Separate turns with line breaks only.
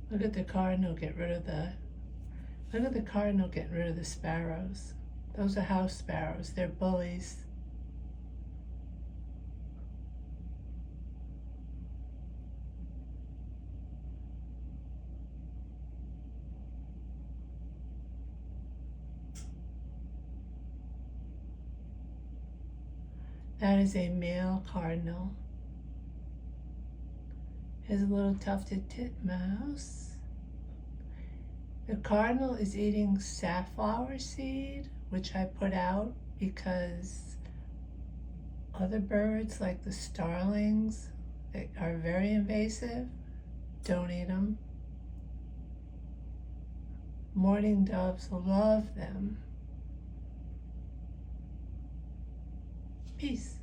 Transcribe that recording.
Look at the cardinal get rid of the, look at the cardinal getting rid of the sparrows. Those are house sparrows, they're bullies. That is a male cardinal. Here's a little tufted titmouse. The cardinal is eating safflower seed, which I put out because other birds like the starlings that are very invasive, don't eat them. Mourning doves love them. Peace.